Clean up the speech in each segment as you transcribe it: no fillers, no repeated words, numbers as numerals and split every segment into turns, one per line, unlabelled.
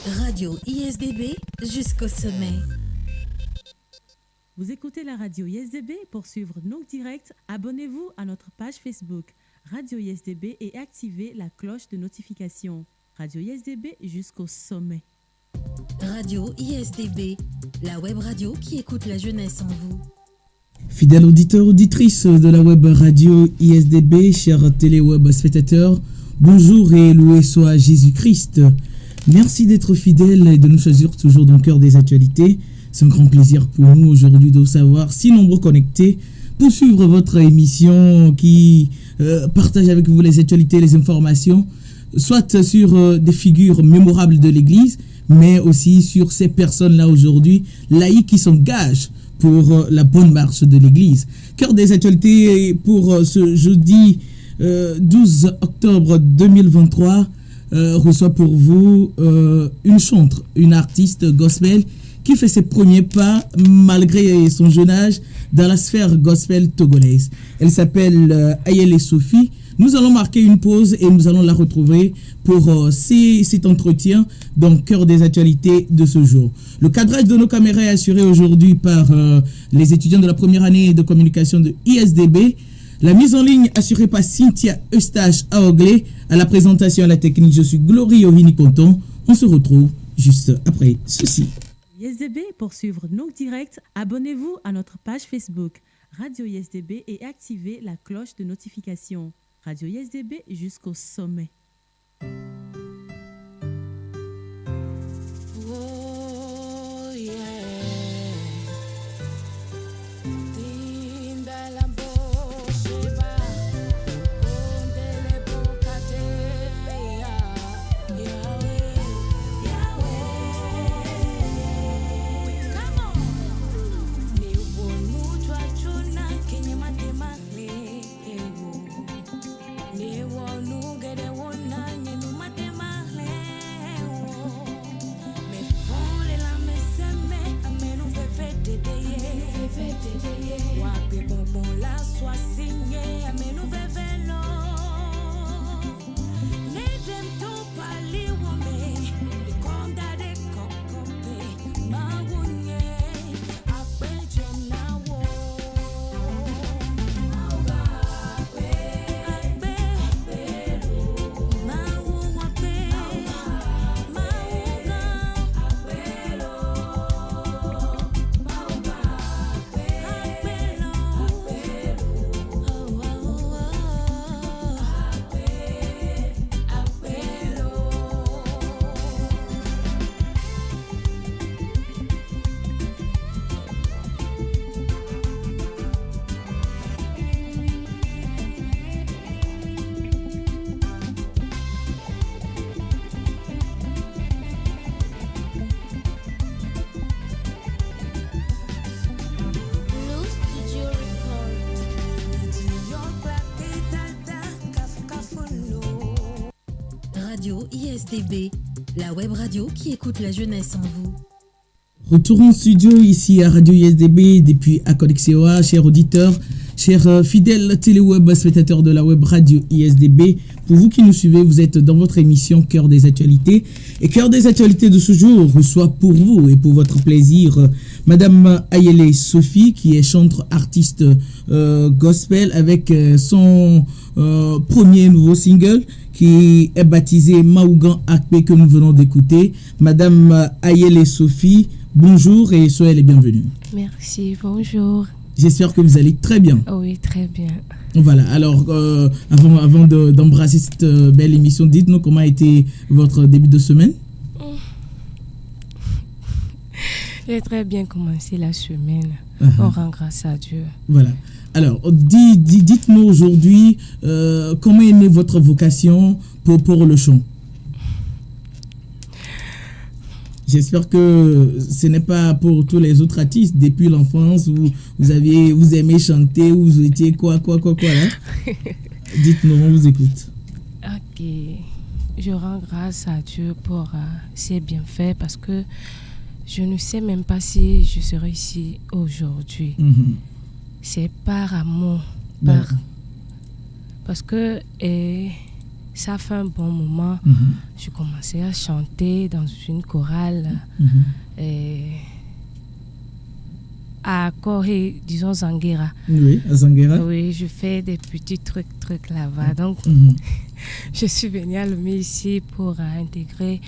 Radio ISDB jusqu'au sommet.
Vous écoutez la radio ISDB. Pour suivre nos directs, abonnez-vous à notre page Facebook Radio ISDB et activez la cloche de notification. Radio ISDB jusqu'au sommet.
Radio ISDB, la web radio qui écoute la jeunesse en vous.
Fidèles auditeurs, auditrices de la web radio ISDB, chers téléweb spectateurs, bonjour et loué soit Jésus-Christ. Merci d'être fidèles et de nous choisir toujours dans le cœur des actualités. C'est un grand plaisir pour nous aujourd'hui de vous savoir si nombreux connectés pour suivre votre émission qui partage avec vous les actualités, les informations, soit sur des figures mémorables de l'Église, mais aussi sur ces personnes-là aujourd'hui, laïcs qui s'engagent pour la bonne marche de l'Église. Cœur des actualités pour ce jeudi 12 octobre 2023 reçoit pour vous une chanteuse, une artiste gospel qui fait ses premiers pas malgré son jeune âge dans la sphère gospel togolaise. Elle s'appelle Ayele Sophie. Nous allons marquer une pause et nous allons la retrouver pour cet entretien dans le cœur des actualités de ce jour. Le cadrage de nos caméras est assuré aujourd'hui par les étudiants de la première année de communication de ISDB. La mise en ligne assurée par Cynthia Eustache Aoglé. À la présentation à la technique, je suis Glory Ovini Conton. On se retrouve juste après ceci.
ISDB, pour suivre nos directs, abonnez-vous à notre page Facebook Radio ISDB et activez la cloche de notification. Radio ISDB jusqu'au sommet.
Oh yeah.
Radio ISDB, la web radio qui écoute la jeunesse en vous.
Retour en studio ici à Radio ISDB depuis à Codexeoa, chers auditeurs, chers fidèles téléweb spectateurs de la web Radio ISDB. Pour vous qui nous suivez, vous êtes dans votre émission Cœur des actualités. Et Cœur des actualités de ce jour reçoit pour vous et pour votre plaisir Madame Ayele Sophie, qui est chanteuse artiste gospel avec son premier nouveau single qui est baptisé Maougan Akpe que nous venons d'écouter. Madame Ayele Sophie, bonjour et soyez les bienvenus.
Merci, bonjour.
J'espère que vous allez très bien.
Oui, très bien.
Voilà, alors avant d'embrasser cette belle émission, dites-nous comment a été votre début de semaine.
J'ai très bien commencé la semaine. On rend grâce à Dieu.
Voilà. Alors, dites-nous aujourd'hui comment est née votre vocation pour le chant. J'espère que ce n'est pas pour tous les autres artistes. Depuis l'enfance, vous aimez chanter, vous étiez quoi là. Dites-nous, on vous écoute.
Ok. Je rends grâce à Dieu pour ses bienfaits parce que je ne sais même pas si je serai ici aujourd'hui. C'est par amour. Parce que ça fait un bon moment. Je commençais à chanter dans une chorale à Corée, disons Zanguera.
Oui, à Zanguera.
Oui, je fais des petits trucs là-bas. Donc, je suis venue à Lomé ici pour intégrer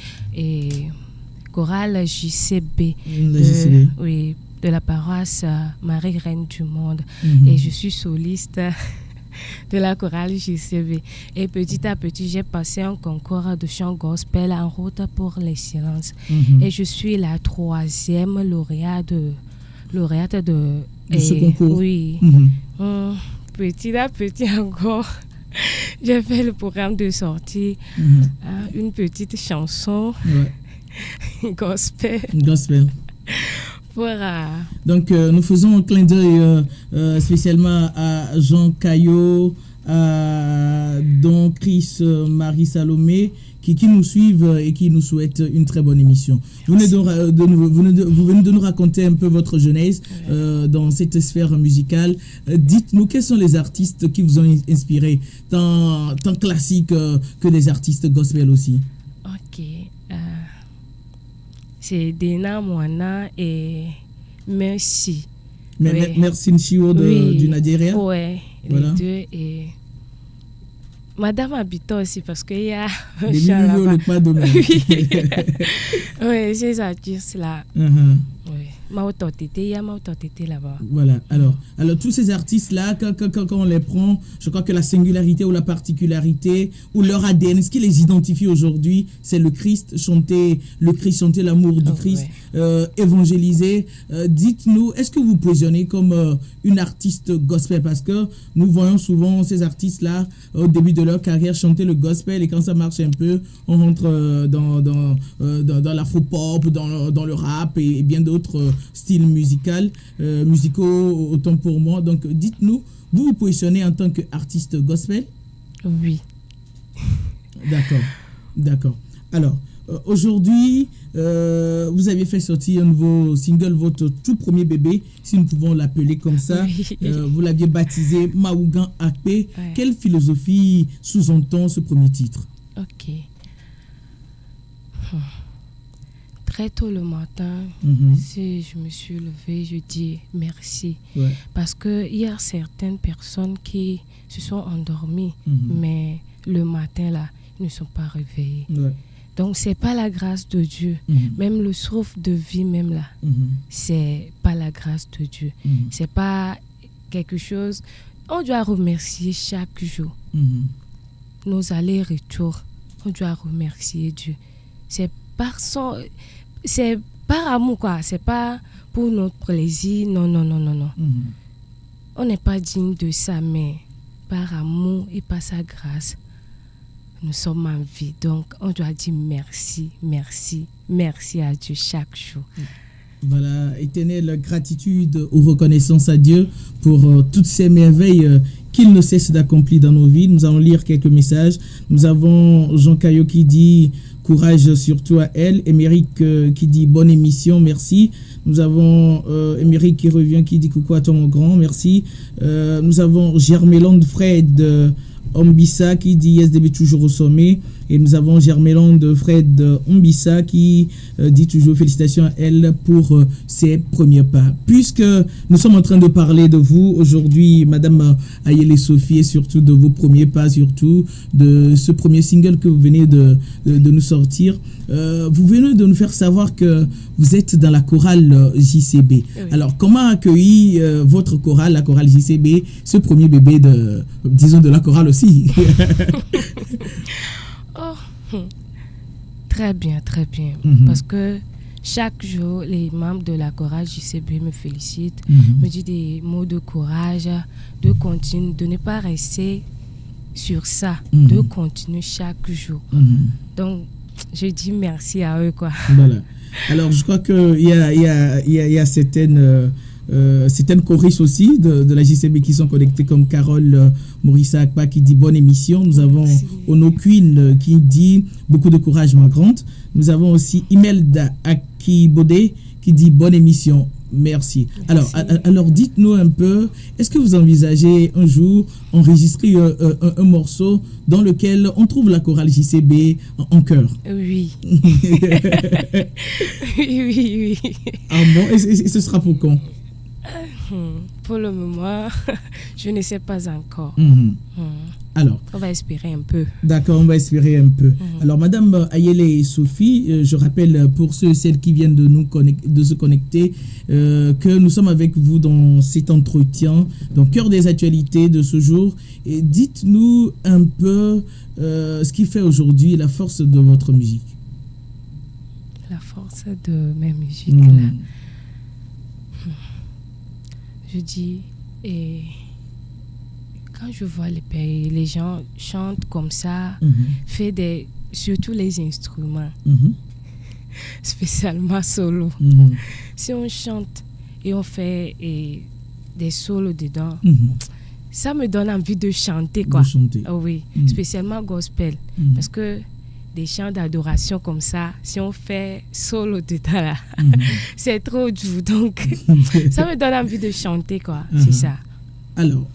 chorale JCB. Oui, de la paroisse Marie-Reine du Monde. Et je suis soliste de la chorale JCB. Et petit à petit, j'ai passé un concours de chant gospel en route pour l'excellence. Et je suis la 3e lauréate de
ce concours.
Oui. Petit à petit encore, j'ai fait le programme de sortie, une petite chanson gospel.
Donc, nous faisons un clin d'œil spécialement à Jean Caillot, à Don Chris, Marie Salomé, qui nous suivent et qui nous souhaitent une très bonne émission. Vous venez de nous raconter un peu votre jeunesse dans cette sphère musicale. Dites-nous, quels sont les artistes qui vous ont inspiré, tant classiques que des artistes gospel aussi?
Ok. C'est Dena Moana et Merci.
Merci Nchio du Nigeria.
Oui, voilà. Les deux. Et Madame Habita aussi, parce qu'il y a un chat là-bas. Oui, ces artistes-là. Oui. Là-bas.
Voilà. Alors tous ces artistes-là, quand on les prend, je crois que la singularité ou la particularité ou leur ADN, ce qui les identifie aujourd'hui, c'est le Christ, chanter l'amour du Christ, évangéliser. Dites-nous, est-ce que vous positionnez comme une artiste gospel? Parce que nous voyons souvent ces artistes-là, au début de leur carrière, chanter le gospel, et quand ça marche un peu, on rentre dans l'afro-pop, dans le rap et bien d'autres styles musicaux, autant pour moi. Donc, dites-nous, vous vous positionnez en tant qu'artiste gospel?
Oui.
D'accord. Alors, aujourd'hui, vous avez fait sortir un nouveau single, votre tout premier bébé, si nous pouvons l'appeler comme ça.
Oui.
Vous l'aviez baptisé Maougan Akpe. Ouais. Quelle philosophie sous-entend ce premier titre?
Ok. Très tôt le matin, si je me suis levée, je dis merci. Ouais. Parce qu'il y a certaines personnes qui se sont endormies, mais le matin, là, ils ne sont pas réveillés. Ouais. Donc, ce n'est pas la grâce de Dieu. Même le souffle de vie, même là, ce n'est pas la grâce de Dieu. Ce n'est pas quelque chose... On doit remercier chaque jour. Nos allers-retours, on doit remercier Dieu. C'est par amour, quoi. C'est pas pour notre plaisir. Non. On n'est pas digne de ça, mais par amour et par sa grâce, nous sommes en vie. Donc, on doit dire merci à Dieu chaque jour.
Voilà, éternelle gratitude ou reconnaissance à Dieu pour toutes ces merveilles qu'il ne cesse d'accomplir dans nos vies. Nous allons lire quelques messages. Nous avons Jean Caillot qui dit courage surtout à elle. Émeric qui dit bonne émission, merci. Nous avons Émeric qui revient, qui dit coucou à toi mon grand, merci. Nous avons Germélande Fred Ombissa qui dit YesDB toujours au sommet. Et nous avons Germélande Fred Ombissa qui dit toujours félicitations à elle pour ses premiers pas. Puisque nous sommes en train de parler de vous aujourd'hui, Madame Ayele Sophie, et surtout de vos premiers pas, surtout de ce premier single que vous venez de nous sortir. Vous venez de nous faire savoir que vous êtes dans la chorale JCB. Oui. Alors, comment accueillit votre chorale, la chorale JCB, ce premier bébé de la chorale aussi?
Très bien. Parce que chaque jour, les membres de la chorale JCB me félicitent, me disent des mots de courage, de continuer, de ne pas rester sur ça, de continuer chaque jour. Donc, je dis merci à eux, quoi.
Voilà. Alors, je crois qu'il y a certaines choristes aussi de la JCB qui sont connectées, comme Carole Maurissa Akpa qui dit bonne émission. Nous avons Ono Queen qui dit beaucoup de courage ma grande. Nous avons aussi Imelda Akibode qui dit bonne émission. Merci. Alors dites-nous un peu, est-ce que vous envisagez un jour enregistrer un morceau dans lequel on trouve la chorale JCB en chœur?
Oui. oui.
Ah bon, et ce sera pour quand?
Pour le moment, je ne sais pas encore.
Alors,
on va espérer un peu.
D'accord, on va espérer un peu. Alors, Madame Ayele et Sophie, je rappelle pour ceux et celles qui viennent de se connecter que nous sommes avec vous dans cet entretien, dans Cœur des actualités de ce jour. Et dites-nous un peu ce qui fait aujourd'hui la force de votre musique.
La force de ma musique, là. Je dis, et quand je vois les gens chantent comme ça, surtout les instruments, spécialement solo. Si on chante et on fait des solos dedans, ça me donne envie de chanter, quoi.
De chanter.
Oh, oui, spécialement gospel. Parce que des chants d'adoration comme ça, si on fait solo dedans là, c'est trop doux. Donc, ça me donne envie de chanter, quoi. C'est ça.
Alors,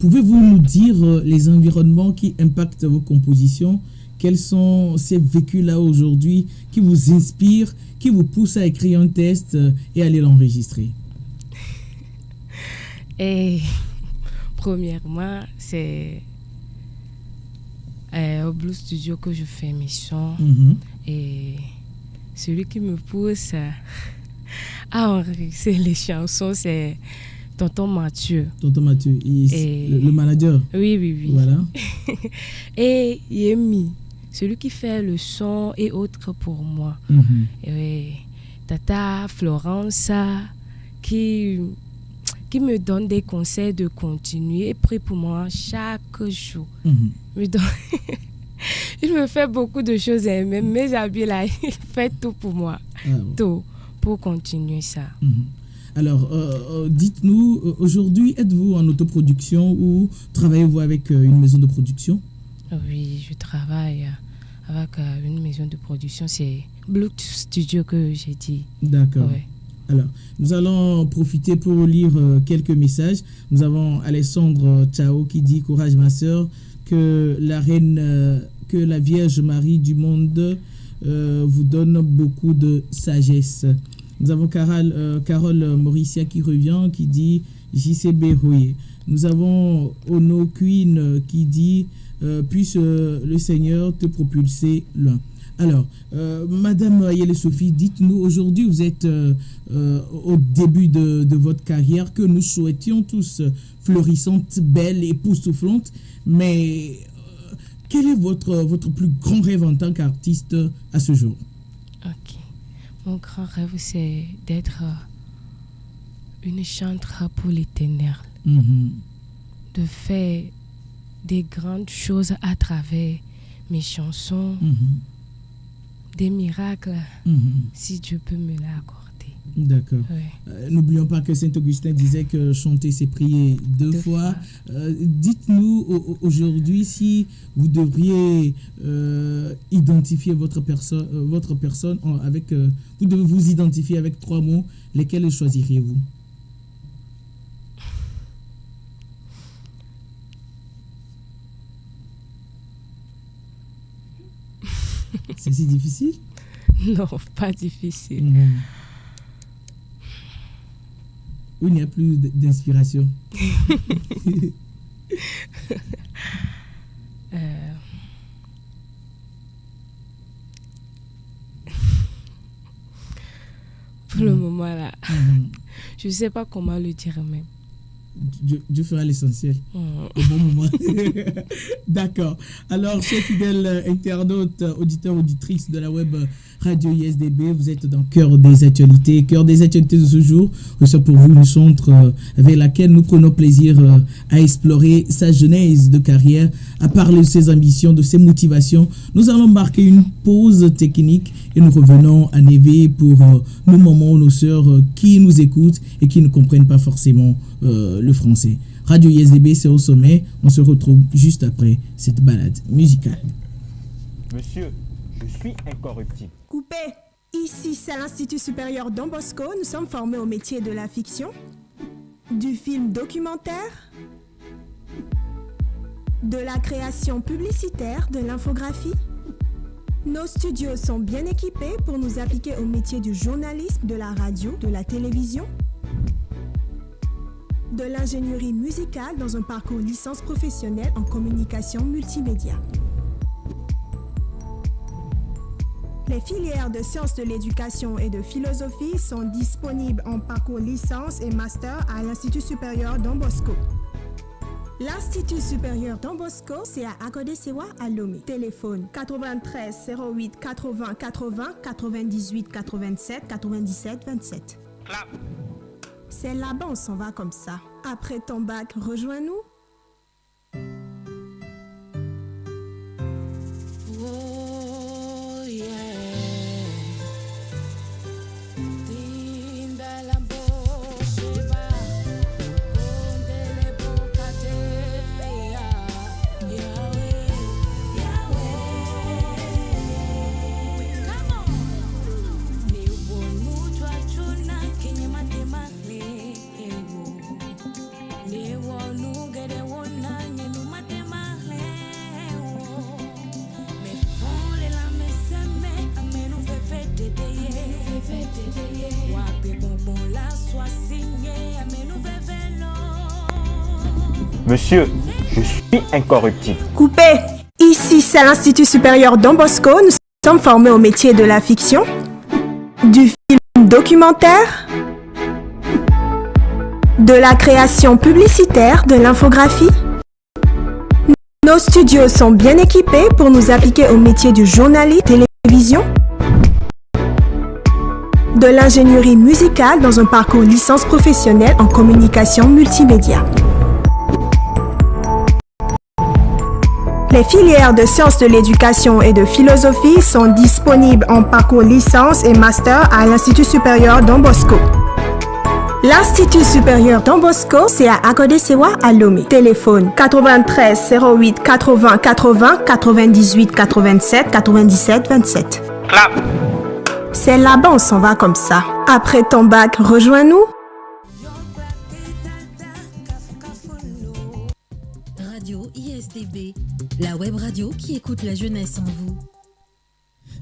pouvez-vous nous dire les environnements qui impactent vos compositions? Quels sont ces vécus-là aujourd'hui qui vous inspirent, qui vous poussent à écrire un texte et aller l'enregistrer?
Et premièrement, c'est au Blue Studio que je fais mes sons. Et celui qui me pousse à enregistrer les chansons, c'est Tonton Mathieu.
Tonton Mathieu, le manager.
Oui.
Voilà.
Et Yemi, celui qui fait le son et autres pour moi. Et Tata Florence, qui me donne des conseils de continuer et prie pour moi chaque jour. Il me fait beaucoup de choses, même mes habits là, il fait tout pour moi. Tout pour continuer ça.
Alors, dites-nous, aujourd'hui, êtes-vous en autoproduction ou travaillez-vous avec une maison de production?
Oui, je travaille avec une maison de production. C'est Blue Studio que j'ai dit.
D'accord.
Ouais.
Alors, nous allons profiter pour lire quelques messages. Nous avons Alessandre Chao qui dit « Courage ma sœur, que la reine, que la Vierge Marie du monde vous donne beaucoup de sagesse. » Nous avons Carole Mauricia qui revient, qui dit « JCB Hoye ». Nous avons Ono Queen qui dit « Puisse le Seigneur te propulser loin ». Alors, Madame Ayele Sophie, dites-nous, aujourd'hui vous êtes au début de votre carrière que nous souhaitions tous florissante, belle et époustouflante, mais quel est votre plus grand rêve en tant qu'artiste à ce jour?
Ok. Mon grand rêve, c'est d'être une chanteuse pour l'Éternel, de faire des grandes choses à travers mes chansons, des miracles, si Dieu peut me l'accorder.
D'accord.
Ouais.
N'oublions pas que Saint-Augustin disait que chanter, c'est prier deux fois. Dites-nous aujourd'hui si vous devriez identifier votre personne avec... vous devez vous identifier avec 3 mots. Lesquels choisiriez-vous? C'est si difficile?
Non, pas difficile.
Où il n'y a plus d'inspiration. Pour le moment là, je ne sais pas comment le dire même. Dieu fera l'essentiel au bon moment. D'accord. Alors, chers fidèles internautes, auditeurs, auditrices de la web radio ISDB, vous êtes dans Cœur des actualités. Cœur des actualités de ce jour, c'est pour vous une centre avec laquelle nous prenons plaisir à explorer sa genèse de carrière, à parler de ses ambitions, de ses motivations. Nous allons marquer une pause technique et nous revenons à Névé pour nos mamans, nos sœurs qui nous écoutent et qui ne comprennent pas forcément le français. Radio ISDB, c'est au sommet. On se retrouve juste après cette balade musicale.
Monsieur, je suis incorruptible.
Coupé.
Ici, c'est l'Institut supérieur Don Bosco. Nous sommes formés au métier de la fiction, du film documentaire, de la création publicitaire, de l'infographie. Nos studios sont bien équipés pour nous appliquer au métier du journalisme, de la radio, de la télévision, de l'ingénierie musicale dans un parcours licence professionnelle en communication multimédia. Les filières de sciences de l'éducation et de philosophie sont disponibles en parcours licence et master à l'Institut supérieur Don Bosco. L'Institut supérieur Don Bosco, c'est à Agodesewa à Lomé. Téléphone 93 08 80 80 98 87 97 27. Clap. C'est là-bas, on s'en va comme ça. Après ton bac, rejoins-nous.
Monsieur, je suis incorruptible.
Coupé. Ici, c'est l'Institut supérieur Don Bosco. Nous sommes formés au métier de la fiction, du film documentaire, de la création publicitaire, de l'infographie. Nos studios sont bien équipés pour nous appliquer au métier du journalisme, télévision, de l'ingénierie musicale dans un parcours licence professionnelle en communication multimédia. Les filières de sciences de l'éducation et de philosophie sont disponibles en parcours licence et master à l'Institut supérieur Don Bosco. L'Institut supérieur Don Bosco, c'est à Agodesewa à Lomé. Téléphone 93 08 80 80 98 87 97 27. Clap. C'est là-bas, on s'en va comme ça. Après ton bac, rejoins-nous.
Radio ISDB, la web radio qui écoute la jeunesse en vous.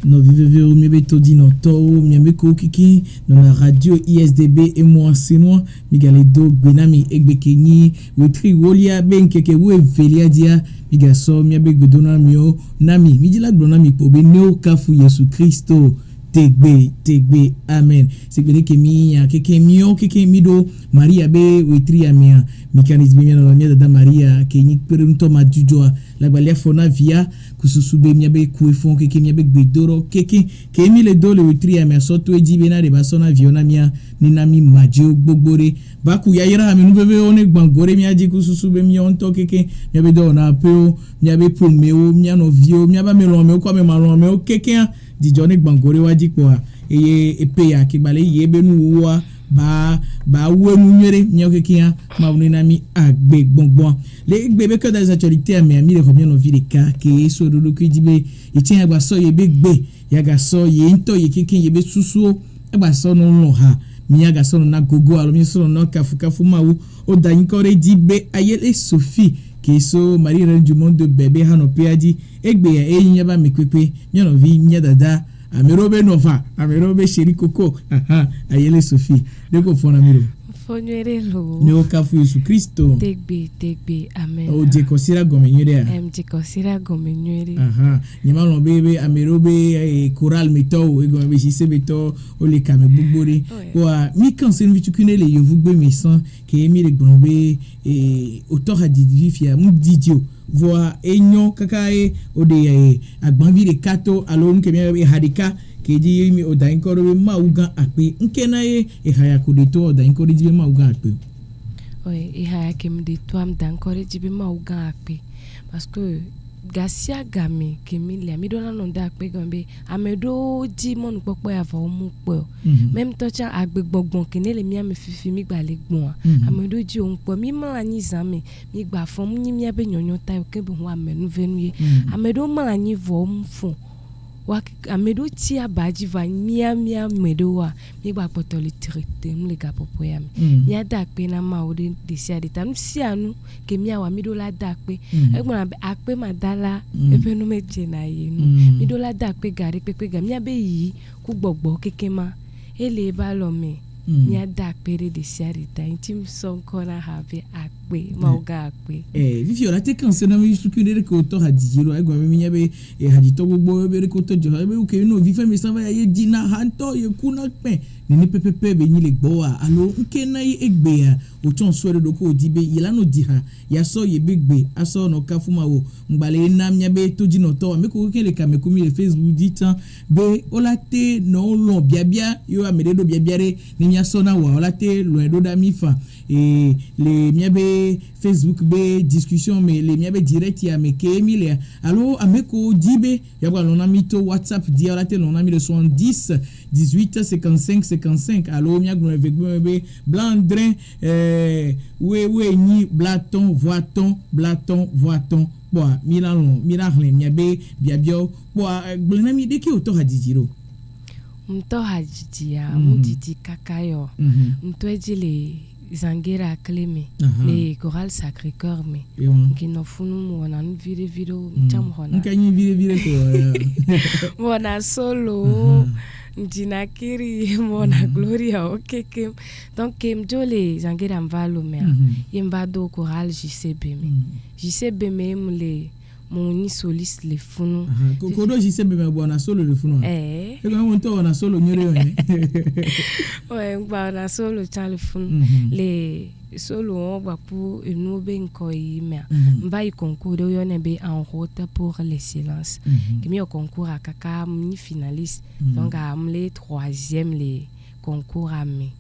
No vive au mieux betodi no to miambe ko kiki no la radio ISDB et moi c'est moi migale do benami egbekenyi wetri wolia benkeke we velia dia migaso miambe gdona mio nami midila gdona mi po be neo kafu Yesu Kristo tegbe amen c'est que mi ya keke mio keke mido Maria be wetri amia mikanisme mi na mia da Maria kenyi perunto majujoa la balia fona via kususube miabe kuefon keke miabe gbedoro keke kemi le do le wetri amia soto ejibe na de basona viona mia ninami majo gbogbore baku yayira ami nubebe one gbangore mi aji kususube mi onto keke miabe do na peo miabe pomeo miano vio miaba melome kwa me malome keke di jone gbangore waji kwa eye epe ya kigbale yebe nu wa ba wenu nyere nyokekia maunenami agbe gbongbon le gbebe que des actualités mais ami le combien no vie ka ke so dodo ki dibe itien agba so yebe gbe yaga so ye nto ye keke yebe susu agba so no lo ha mi yaga so na gogo alo mi so no kafu mawu o da nkore dibe ayele Sophie ke so Marie Reine du monde de bébé hanope adi egbe ya eyin ba mekwepe mi no vi nya dada amerobe nova amerobe chéri coco ayele Sophie deko fona miro
fonere lo
ne okafu Yesu Kristo
tegbe amen
o de kosira gomenyere
de kosira gomenyere
nyama lo bebe amerobe choral meto e gombe chise beto o le kame bugbore wa mi kansen vitukune le yovu gbe mesan ke mi le gombe auteur adivifia mu didio voa enyo kakae o de agbanvi de kato alon ke mi hadika keji mi odainkoro be mauga akpe nkenaye ehaya kudeto odainkoro jibe mauga akpe
ehaya kem de to am dankoro jibe mauga akpe parce que gasia game kemi le mi dona no da akpe gambe amedo ji monu popo ya fa omu po même to cha agbegbogbon kene le mi am fifi mi gba le gbon amedo ji on po mi ma ni zame mi gba fom ni mi abe nyonyo ta o kebe ho amenu venuye amedo ma ni vo omu fun wa amedo ti abaji va mia medo wa mi gba poto le traité m le ga popo ya mi ya da pe na ma o de sia de tam sia nu ke mi awa mi do la da pe e gbon ape madala e pe no meje na ye nu mi do la da pe gari pe ga mi abe yi ku gbogbo kekema ele ba lo mi nya da pere de siarita intim son kona have akpe mauga akpe
vivi ola te kansena mi sukure ko to hadijiro agwa mi nyabe hadito gbogbo be ko to jo be o ke no vifa mi sanva ye dina hanto ye kuna pe ni pepepe be ni le gbo wa alo nke na ye egbe ya o ton swere do ko dibe yela no di ha ya so ye begbe aso no kafuma wo ngbale na nyabe to jino to me ko ke le ka me ko mi le Facebook ditan be ola te no lo biabia yo amede do biabiare ni ya sona wa ola te lo do da mi fa et les miabe Facebook be discussion mais les miabe direct ya me ke mi le allo ameko dibe ya ba lona mi to WhatsApp di ola te lona mi le 70 18 55 55 allo mia gno avec be blandrin we ni blaton voiton boa milan miabe biabio boa glena mi de ki o to hadijiro
mto hajijia mudidi kakayo mto ejile Zangira Clémé, les chorales Sacré-Cœur, mais qui n'ont funu on a une vidéo chamhona.
Nkani vidéo ko.
Mona solo, Ndinakiri, mona Gloria, ok kem. Donc kem jole Zangira mvalo mais yembado chorale JCB mais. JCB même les mon ni soliste les funu.
Kokodo JCB mais bona solo le funu.
Et
quand on to na solo nyore
ouais, on solo le funu. Les solo on va pour une ben koi mais mba y concours de yon be en route pour les silences. Qui mi au concours à kaka ni finaliste. Donc à les troisième les concours à mi.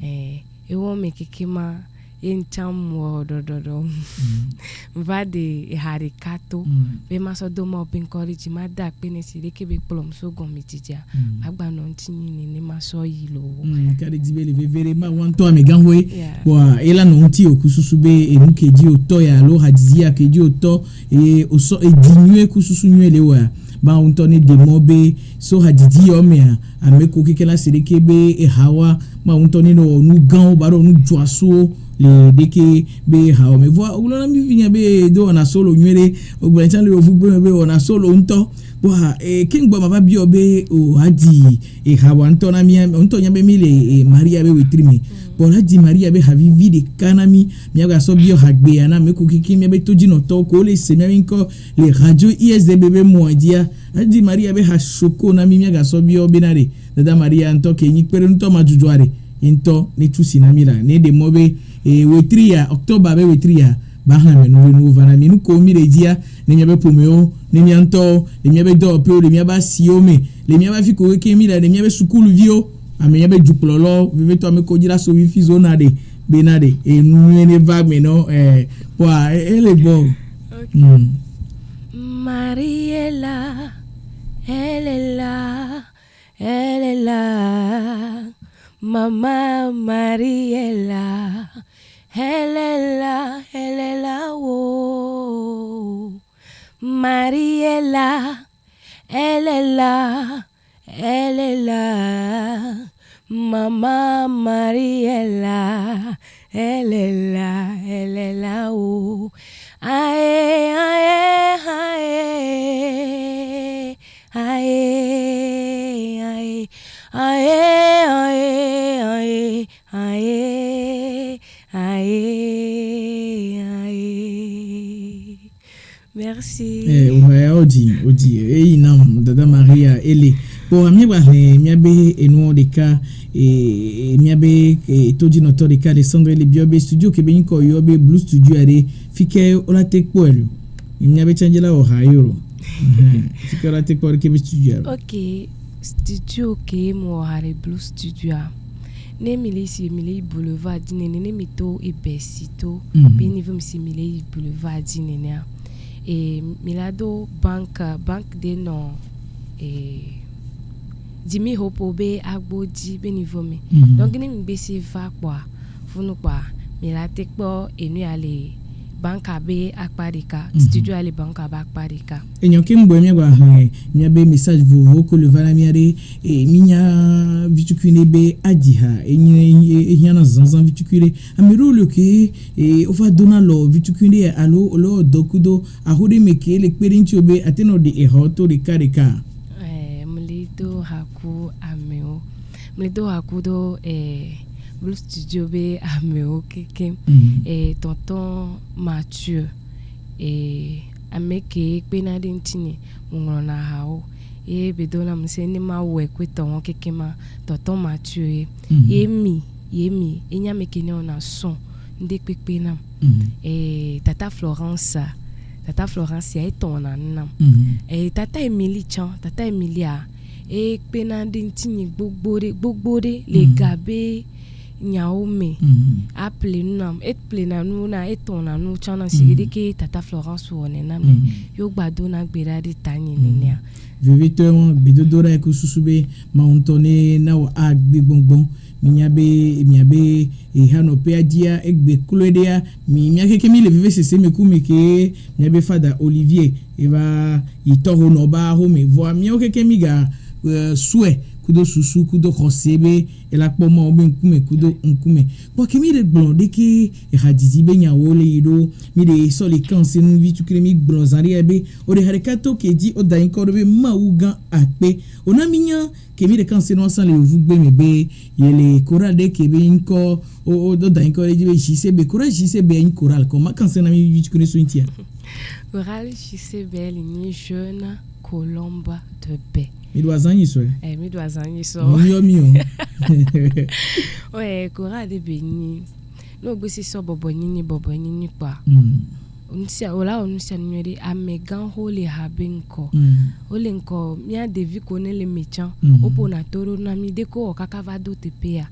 Et on me kekema in chamo do va de harikato be maso do mo bin courage ma da pe ne sire ke be plom so gomitija agba no ntini ni maso yilo
ka de dibe le vere ma wan to me ganwe wa ela no nti okususu be e nuke di oto ya lo hadizia ke di oto e oso e dinue kususu nyele wa ba unto ni de mobe so hadidi o me ameko kekela sire ke be e hawa ma unto ni no nu gan ba ro nu joaso le deke be ha o me voa ogulona mi vinya be do na solo nywere ogulona chan le ofugbe be ona solo nto bo ha kingbo ma ba bi obe o hadi e ha wa nto na mi nto nya be mi le Maria be wetrimi bo hadi Maria be ha vivi de kanami mi ga so bi o ha gbe ya na me ko kiki mi be toji no to ko le se mi nko le radio ISDB be mo dia hadi Maria be ha shoko na mi ga so bi o be na re dada Maria nto ke nyi pere nto ma jujuare into ni tusi na mila ne de mobe wetria October be wetria ba ha me no vana mi nu ko mi re dia ne nya be pomeo ne nya nto ne nya be do pe o le nya ba siome le nya ba fi ko ke mi la ne nya be sukulu vio a me nya be juplolo vive to me ko jira so wi fi zona de benade e nu ne va me no wa ele bo
Mariela elle est là Mama Mariela, elle est là, oh. Mariela, elle est là, Mama Mariela, elle est là, oh. Aïe, aïe, aïe, aïe, aïe. Aïe, aïe, aïe, aïe, aïe. Merci.
Odi, inam dada Maria ele. Bon, miabe eno de ka miabe toji no to de ka Alessandro le biobe studio ke ben ko yobe blue studio are fike ola tek poelo. Miabe changela o hayoro. Fike ola tek poelo ke studio.
OK. Studio ke mo hare blue studio ne mile si mile boulevard dine ne mito e besito be niveau si mile boulevard dine ne e milado bank de no e dimi hopo be agboji be niveau me donc ne mi be si va kwa funu kwa milate po enu ale banka be akparika studio ali banka ba akparika
enyo kimbo miagwa nya be message vous que le vala miare e minya vitukune be ajiha enya na zanzan vitukure amiro le ke e o va dona lo vitukune alo lo dokudo ahudi meke le perinti obe ateno de ehoto de kareka
mlido haku ameo mlido hakudo Blue Studio be ameo keke tonton Mathieu ameke pena dentini ngona hao bedona mseni ma wekwe ton keke ma tonton Mathieu yemi enya meke ne ona son nde pepena tata Florence ya tona nam tata Emilia pena dentini gbogbore le gabe Nyaome appelé nous et nous na etona nous chana sigide ke tata Florence wone na me yo gbado na gbera di tani nenia
vivito bidodora ko susube mauntone na wa agbe gbongbon miabe hano pe adia egbe kuledea miake mi le vive sese me kumike miabe fada Olivier eva itoro no ba ho me vo miake kemiga souhait kudo susu kudo khosebe ela kpoma obe nkume kudo nkume bo kemi de blonde ki radidi be nyawo le yido mi de so le kanse nu vi tukire mi blonzari ebe o de harekato ke di o da inko be maugan akpe ona minya kemi de kanse no san le vugbe mebe yele kora de ke be inko o do da inko le be jisebe kora jisebe en koral koma kanse na mi vi tukire so intia
koral jisebe ni jeune colombe de paix.
Mi dois en y soir.
Mi dois en y soir.
Mio.
Ouais, Cora de Beni. No bisi so bobo nini kwa. Onsia nyeri amegan hole habenko. Ole nko mia devi kone le mechan. Opo na toro na mi deko okakava do tepea.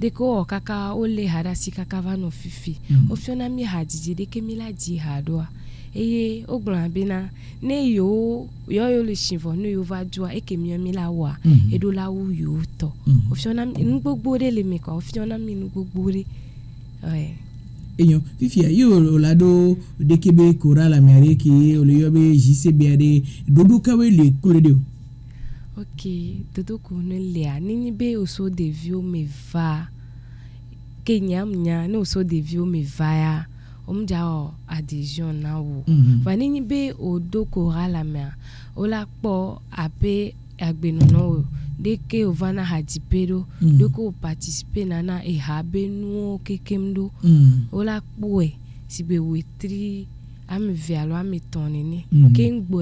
Deko okaka ole harasi kakava no fifi. Ofiona mi hajiji deke mila jihadwa. Eye oglan bena ne yo le chivon no yo va joa e ke mi la wa e do la wu yo to ofiona mi gbogbo re le mi ko ofiona mi nu gbogbo re
eyo fifia yo lado de kebe coral amerique o le yo be JCB ade dodo kawe le kuledo
okay dodo ko no le ani be o so de vio me va Kenya mnya no so de vio me va ya omjao adhesion na wo vanini be odo Coral amea ola po ape agbenu no de ke ovana hajipero de ko participer nana e habe nu kekemdo ola poe sibe wetri am vialo am tonene kengbo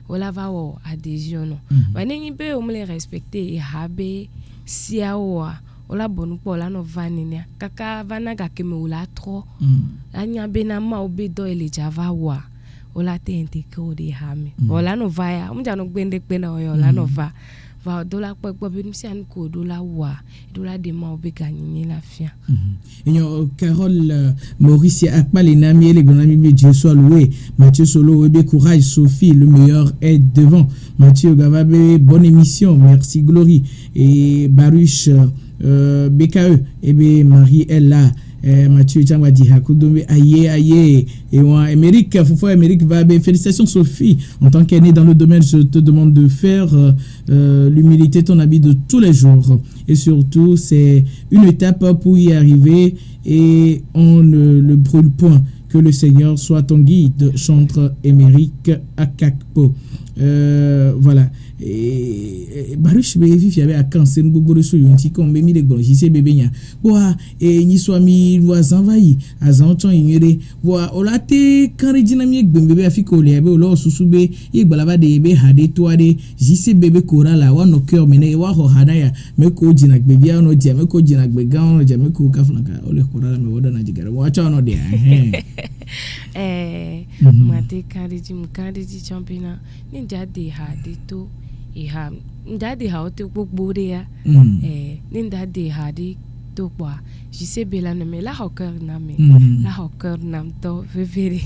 ola va wo adhesion no vanini be omle respecter e habe siawa ola bonu pola no vanina kaka vana ga keme ola tro anya bena ma obedo ele java wa ola te inteke de hame ola no vaya umja no gbende pena ola no va dola po be nsi an ko dola wa dola de ma obega nyine la fia
Carole Maurice Akpalena miele gonami be Dieu soit loué Mathieu Solo ebe courage Sophie le meilleur est devant Mathieu Gavabe bonne émission merci Glory et Baruch BKE ebe Marie Ella Mathieu Chamwadi Hakudombe aye et ouais Amérique Fofo Amérique va félicitations Sophie en tant qu'aînée dans le domaine je te demande de faire l'humilité ton habit de tous les jours et surtout c'est une étape pour y arriver et on ne le brûle point que le Seigneur soit ton guide chantre Amérique Akakpo voilà et Baruch be vivi avait à cancer gbogbo so yonti kon be mi de gbon jise bebe nya boa e ni so mi voisin vai azan ton yere boa olate kan regina mi egbe bebe afiko le be lo susube igbalaba de be hade to ade jise bebe korala wa no cœur mene wa ho hadaya me ko jina gbe bia no je me ko jina gbe gan no je me ko kaflanka ole korala me woda na jigara wa cha no de
mate kandiji championnat ninja de hade to ndade ha ote gbogbo re ya ninda de ha de to kwa jise bela no me la hocker na me la hocker nam to vevere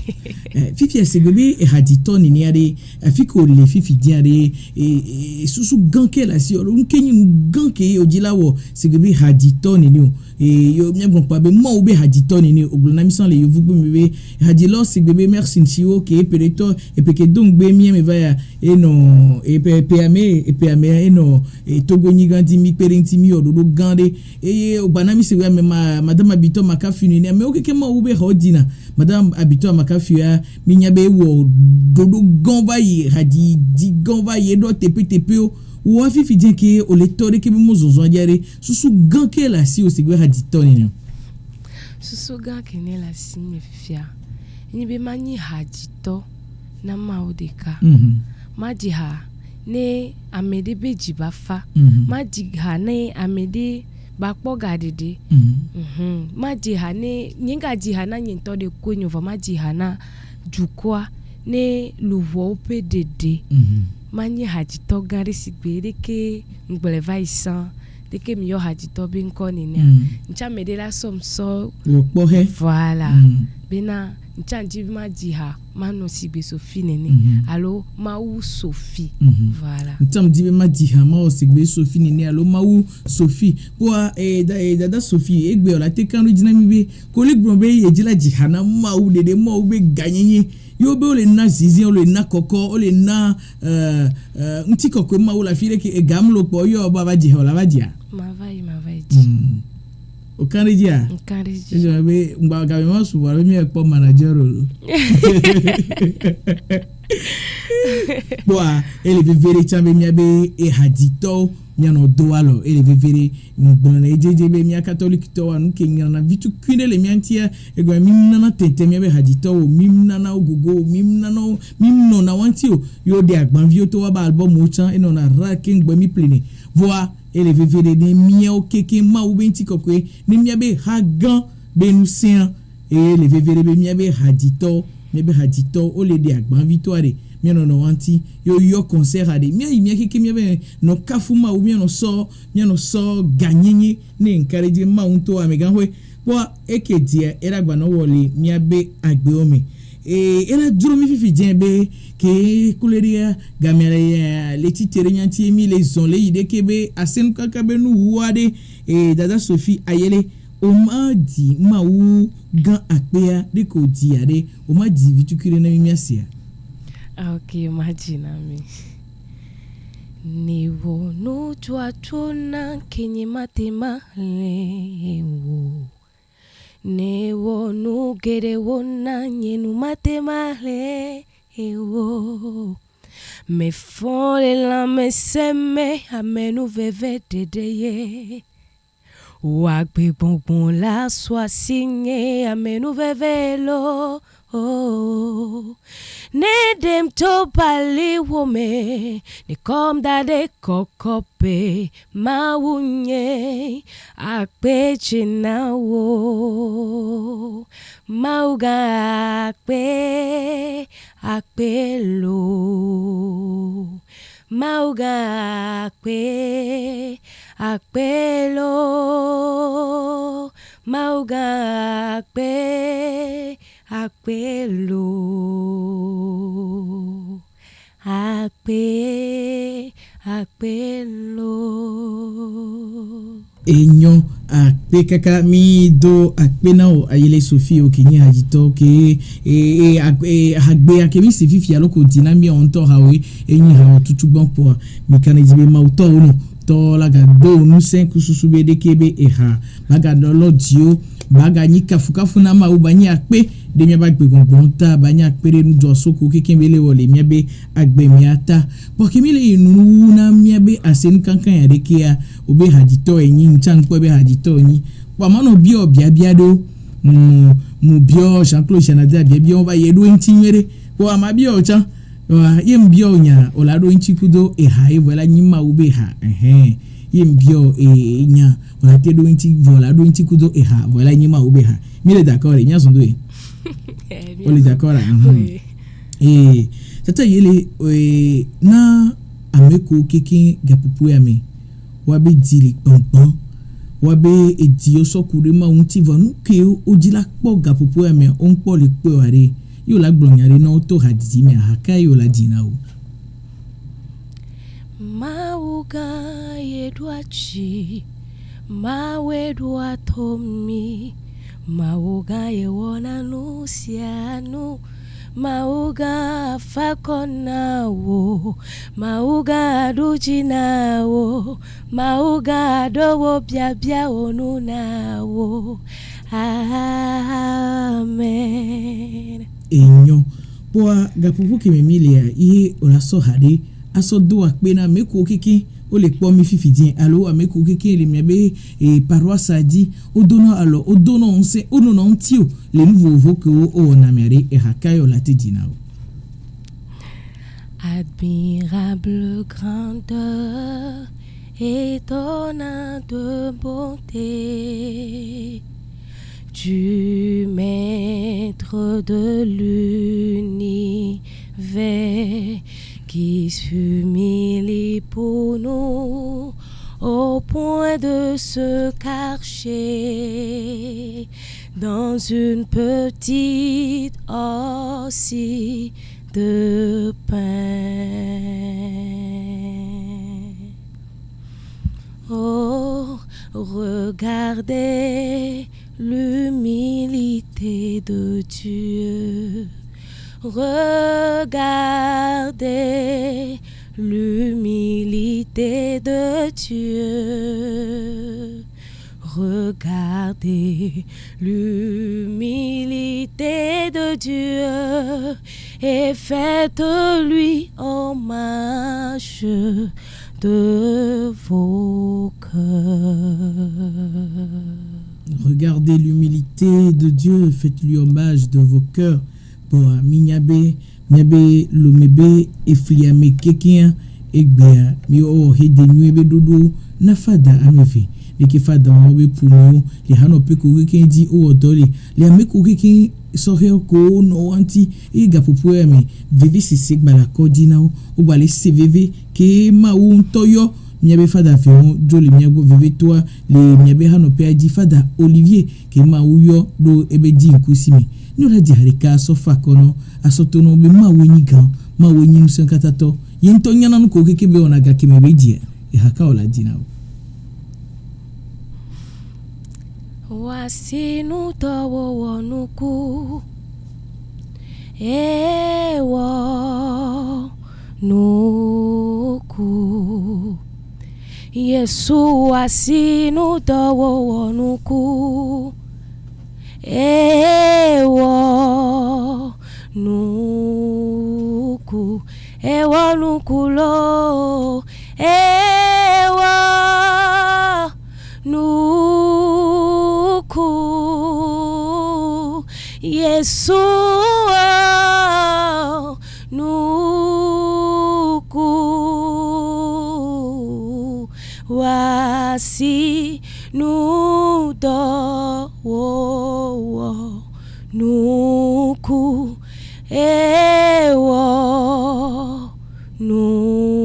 fifi ese bébé e hadito ni niare afiko le fifi diare e susu ganke la si o nkenyi ganke ojilawo se bébé hadito ni o yo mien bon pa be mo be hadito ni oglona mi san le yo vubu bébé hadilo se bébé merci nchiwo ke pereto e peke donc be mien me va e no e PME e no e togo ni gandi mi perenti mi ododo gande e obanami se we madame habito makafi ni mais okeke ma ube hodina madame habito makafi ya minyabe wo dodo gonva yi hadi di gonva yi do tepe o afifi dien ke o le tore ke mo zozo diare susu ganke la si o sigwe hadi toni
susu ganke ne la si ne fifia ni be mani hadi to na maudeka majiha ne amede beji bafa majiha ne amede bakpo gadede majiha ne nyinga jiha na nyinto de konyo va majiha na jukwa ne luvo pedede manye hajito gari sigbere ke ngbeleva isan de ke mi yo hajito be nko ni ne ncha mede la somso
wo he
voilà bena ncha nji majiha mano sibe Sophie nene allo maou Sophie voilà
ncha mdibe majiha ma o sigbe Sophie nene allo maou Sophie kwa dada Sophie egbe ola te kan original mi be ko le gbon be ejila jihana maou dede maou be ganyenye yo be ole na zizi ole na koko ole na nti koko maou la file ke egamlo po yo baba jiha ola badia
mavai
o kanrijia je be ngba ga me so wa mi e po manager o boa ele vivere chambe mi abe e hadito nyano doalo ele vivere mbona ejeje be mi catholic to anu kenya na vitu kwine le miantia ego mimna na tete mi abe hadito o mimna na ogogo mimno na wantio yo de agban vi to wa ba album o chan eno na raking gbe mi plene voa ele vivere de mi o keke ma u benti kokwe ni mi abe hagan benusian ele vivere be mi abe hadito o le de agban victoire mi no wanti yo concert ade mi keke mi abe no kafuma u mi no so ganyenye ne encourage ma unto ameganwe bo eke dia era gba no wole mi abe agbe omi era duro mi fifi jembe ke kuleria gamere leti terenyanti mi les on le ide kebe asen kakabe nu wade dada Sophie ayele o ma di ma wu gan apea de ko di ade o ma di vitukire na mi asia
okay imagine me ni wo no twatuna kenye matema lewo ne wo no gere wona nyenu matemale ewo me fole la me seme amenu veve dedeye wa gbe bonbon la soit signé amenu vevelo ne dem to pali wome ne kom da de kokope maunye akpe chinawo mauga akpe lo mauga akpe lo mauga akpelo
enyo akpe kaka mi do akpe na o ayele Sophie o kinyi hajito ke agbe akemi se fifi aloko dinami on to hawe enyi ha tutu bon po mi kan ejibe ma to no to la ga do nu 5 susube de kebe eha baga do lodio baga ni kafukafu na ma ubani akpe de mi ba gbe gongon ta bani akpere nu jo soko kekembele wole mi be agbe mi ata bo kemile inu na mi be asen kankan ya de kia obe hadito enyi nchanpo be hadito nyi pa mano bi obia do mu bio Jean-Claude Janada bia on va yedo ntinwere bo amabi o chan yem bio nya olado nchikudo eha evola nyima ube ha yem bio nya olate do nchi vola do nchikudo eha vola nyima ube ha mile d'accord nya sondo on est d'accord tata yele na ameko keke gapupu ya me wa be dili pampan wabe edio so kurema unti vanu ke ojila kpo gapopo ame onpo le pe are yo la glonyare na to hadiji me haka yo la dinao
Mauga yedwachi mawedwa tomi mauga yewona nusianu mauga fakonawo mauga dujinawo mauga dowo biabia onunawo amen
enyo poa gapopo ke memilia ihe oraso hade aso do akpena meko kiki o le po mi fifidin alo ameko kiki le mebe e paroisse adi odono alo odono onse onono ontio le nouveau voque o na mere e hakayo la tidinao
admirable grandeur étonnante bonté du maître de l'univers qui s'humilie pour nous au point de se cacher dans une petite ossie de pain. Oh, regardez l'humilité de Dieu. Regardez l'humilité de Dieu. Regardez l'humilité de Dieu et faites-lui hommage de vos cœurs.
Regardez l'humilité de Dieu, faites-lui hommage de vos cœurs. Pour minyabe lomebe efliame kekia egbea mi o hede nyebe dodo na fada amefi le ke fada obe pumo le hano pe ko kendi o odole le ameko keki sohe ko no anti e gapopo eme vivi sisik bala kodina o bale cvv ke ma un toyo miabe fada feon joli miago vivi toi le miabe hano pe adi fada Olivier ke ma uyo do ebe di nkusimi nous la diarika sofa kono asotono be ma wenyi gan ma wenyi nusenkatato yento nyana nuko kekebe onaga kemebe die e haka ola dinao
wasinu towo wonuku ewo nuku Yesu wasinu towo wonuku ewo nuku lo ewo nuku Yesu nuku wasi nudo wo nuku ewo nuku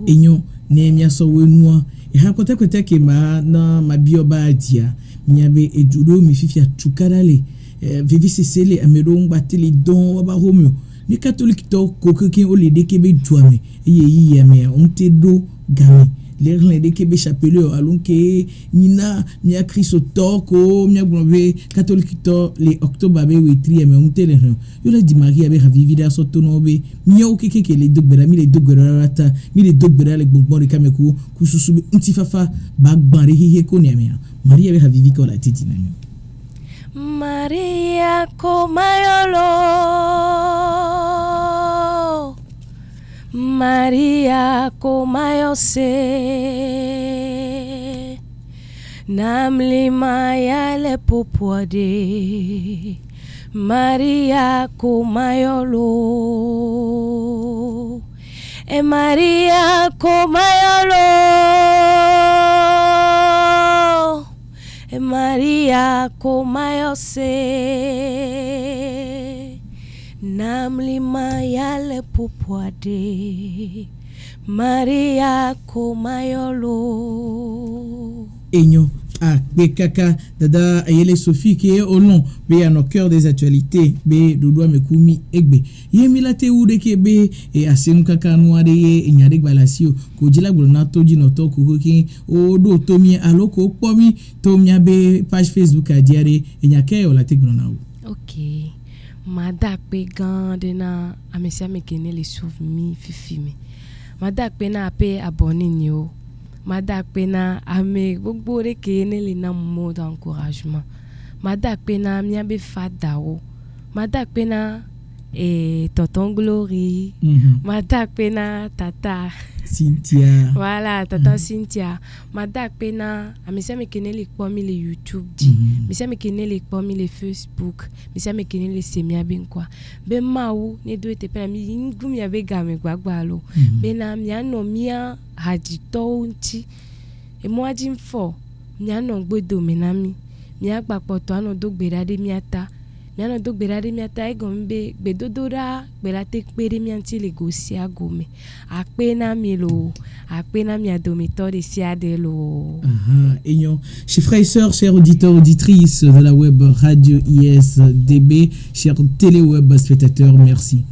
enyo nemia so wenua e hakota kweta ke ma na mabioba adia miabe ejuro mi fifia tukarale vivi sesele amero ngbatele don waba homio ni catholique to kokeke o le dekebe juame yi yame onte do gami l'erlin dekebe chapeleur alonke nina mia kristo toko mia gbonbe catholique to le octobre be wetri me onte le yo la di maria be havivida sotono be mia okeke le dogbera mi le dogbera rata mi le dogbera le gbongbon de kameku kususu ntifafa bagban rehihe ko nemia maria be havivi ko la titi na
Maria Komayolo Maria Komayose Namlima yale popode Maria Komayolo E Maria Komayolo Maria Komayose Namlima yale popwade Maria Komayolo.
Enyo a Bekaka Dada Ayele Sophie qui est au long be à nos cœurs des actualités be Dodo Mekumi Egbe Yemilate Ude Kebe et Asem Kaka Noire et Nyadek Balasio Kojila Bulnato Dinoto Kuki o do Tomi Aloko Pomi Tomia be page Facebook a diare et Nyake o la Tegbonao.
Ok. Madakpe gandena amesia mekene les souvenirs fifimi. Madakpe na ape abonné nyo. Madakpe na ame gbogbo rekene le na mot d'encouragement. Madakpe na miabe fadao. Madakpe na tonton Glory. Madakpe na tata
Cynthia.
Voilà, tata Cynthia. Madakpe na amesia mekene le pomi le YouTube di. Mesia mekene le pomi le Facebook. Mesia mekene le semia benkwa. Be mawu ne do ete pena mi ngum ya be game gbagbalo. Be na mi ano mia hadito unti. E mo ajim fo. Mi ano gbedo menami. Mi agbapoto ano do gberade miata. Mi ano do gberade miata e gombe gbedodora gberate kpere mi anti le gosia gome. Akpena mi lo. Akpena mi adomito de siadelo.
Chers frères et sœurs, chers auditeurs, auditrices de la web radio ISDB, chers téléweb spectateurs, merci.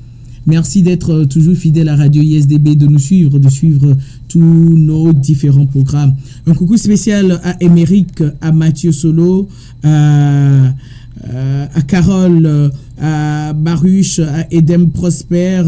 Merci d'être toujours fidèles à Radio ISDB, de nous suivre, de suivre tous nos différents programmes. Un coucou spécial à Émeric, à Mathieu Solo, à Carole, à Baruch, à Edem Prosper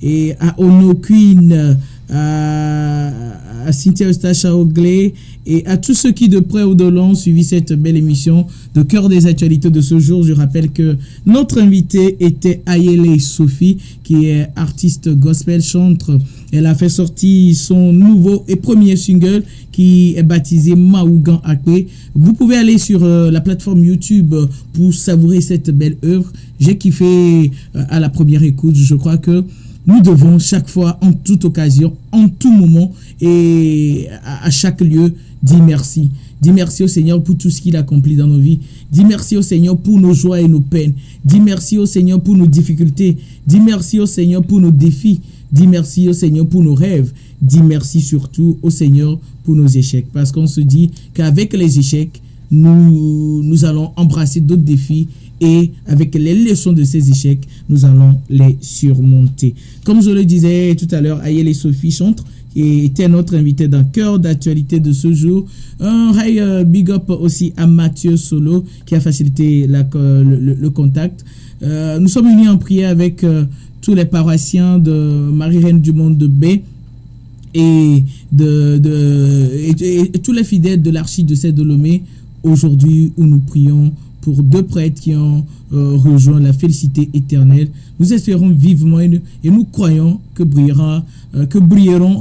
et à Ono Queen, à Cynthia Eustache Oglé et à tous ceux qui de près ou de loin ont suivi cette belle émission de Cœur des actualités de ce jour. Je rappelle que notre invitée était Ayele Sophie, qui est artiste gospel chantre. Elle a fait sortir son nouveau et premier single qui est baptisé Maougan Akwe. Vous pouvez aller sur la plateforme YouTube pour savourer cette belle œuvre. J'ai kiffé à la première écoute. Je crois que nous devons chaque fois, en toute occasion, en tout moment et à chaque lieu, dire merci. Dis merci au Seigneur pour tout ce qu'il accomplit dans nos vies. Dis merci au Seigneur pour nos joies et nos peines. Dis merci au Seigneur pour nos difficultés. Dis merci au Seigneur pour nos défis. Dis merci au Seigneur pour nos rêves. Dis merci surtout au Seigneur pour nos échecs. Parce qu'on se dit qu'avec les échecs, nous allons embrasser d'autres défis. Et avec les leçons de ces échecs, nous allons les surmonter. Comme je le disais tout à l'heure, Ayele Sophie Chantre, qui était notre invité dans Cœur d'actualité de ce jour. Un big up aussi à Mathieu Solo, qui a facilité le contact. Nous sommes unis en prière avec tous les paroissiens de Marie-Reine du Monde de B et tous les fidèles de l'archidiocèse de Lomé, aujourd'hui où nous prions pour deux prêtres qui ont rejoint la félicité éternelle. Nous espérons vivement et nous croyons que brilleront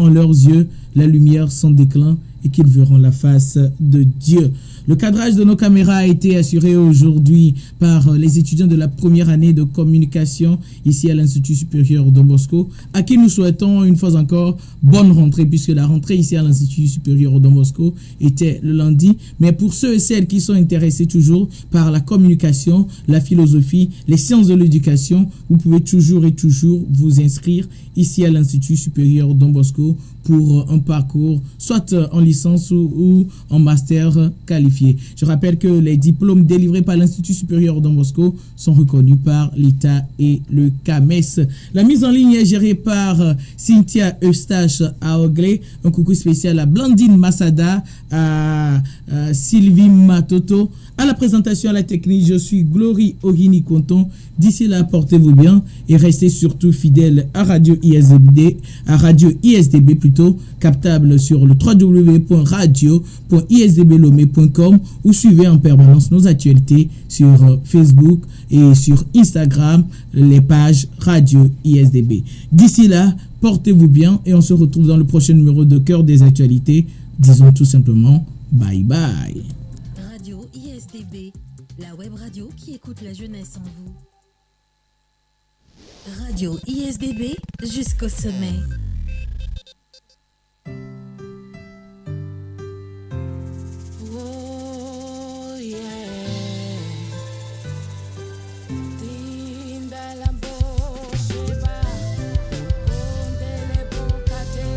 en leurs yeux la lumière sans déclin et qu'ils verront la face de Dieu. Le cadrage de nos caméras a été assuré aujourd'hui par les étudiants de la première année de communication ici à l'Institut supérieur Don Bosco, à qui nous souhaitons une fois encore bonne rentrée, puisque la rentrée ici à l'Institut supérieur Don Bosco était le lundi. Mais pour ceux et celles qui sont intéressés toujours par la communication, la philosophie, les sciences de l'éducation, vous pouvez toujours et toujours vous inscrire ici à l'Institut supérieur Don Bosco pour un parcours soit en licence ou en master qualifié. Je rappelle que les diplômes délivrés par l'Institut supérieur Don Bosco sont reconnus par l'État et le CAMES. La mise en ligne est gérée par Cynthia Eustache Aoglé. Un coucou spécial à Blandine Massada, à Sylvie Matoto. À la présentation, à la technique, je suis Glory Ogini Konton. D'ici là, portez-vous bien et restez surtout fidèles à Radio ISDB plutôt, captable sur le www.radio.isdblomé.com ou suivez en permanence nos actualités sur Facebook et sur Instagram, les pages Radio ISDB. D'ici là, portez-vous bien et on se retrouve dans le prochain numéro de Cœur des actualités. Disons tout simplement bye bye.
Radio ISDB, la web radio qui écoute la jeunesse en vous. Radio ISDB jusqu'au sommet.
Oh yeah. Timbalambo Sheba Ondele Bokate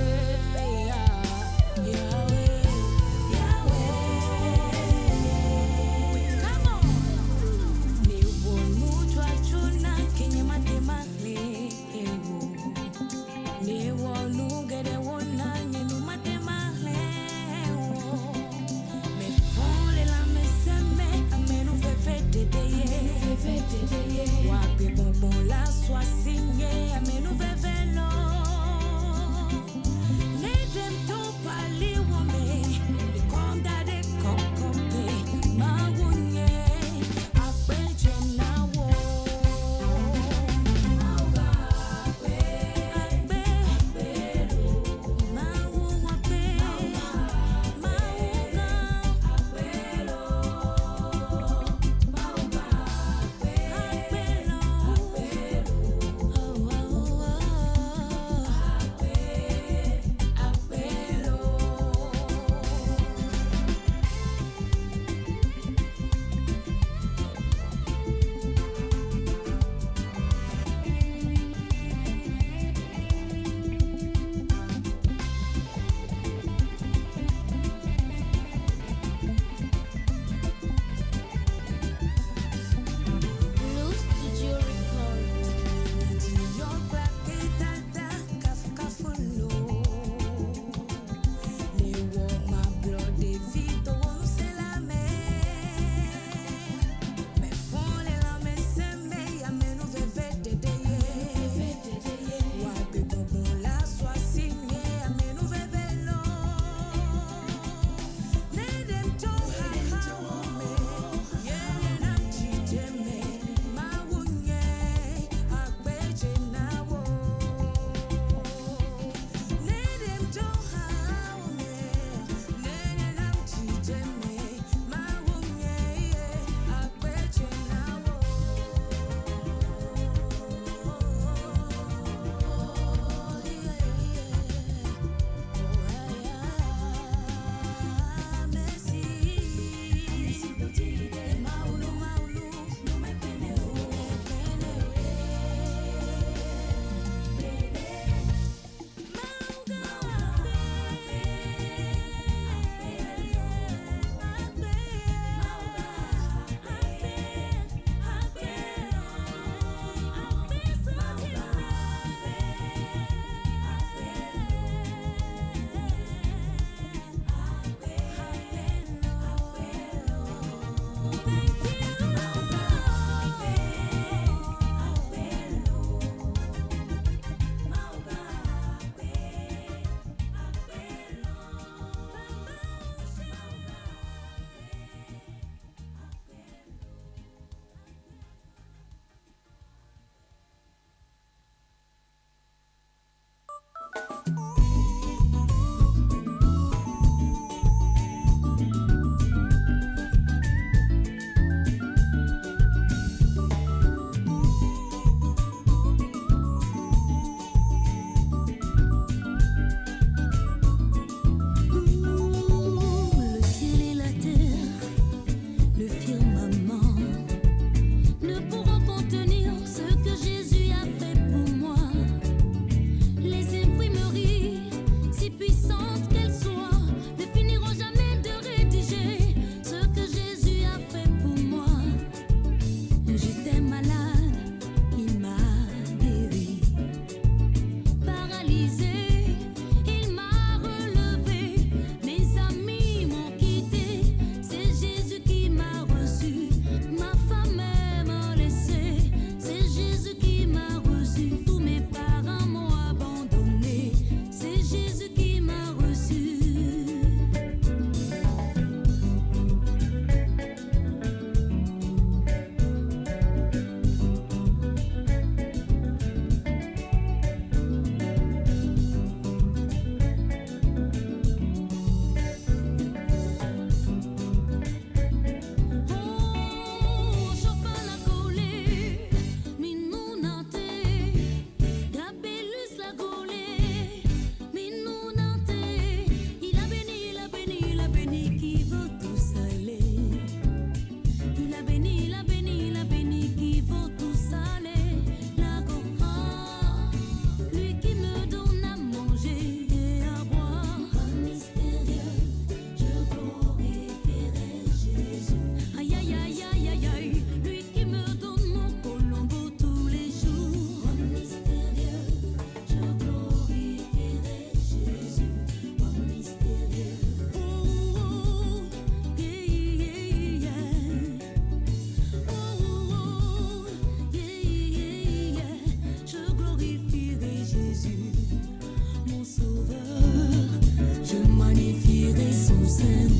Je magnifierai son Saint.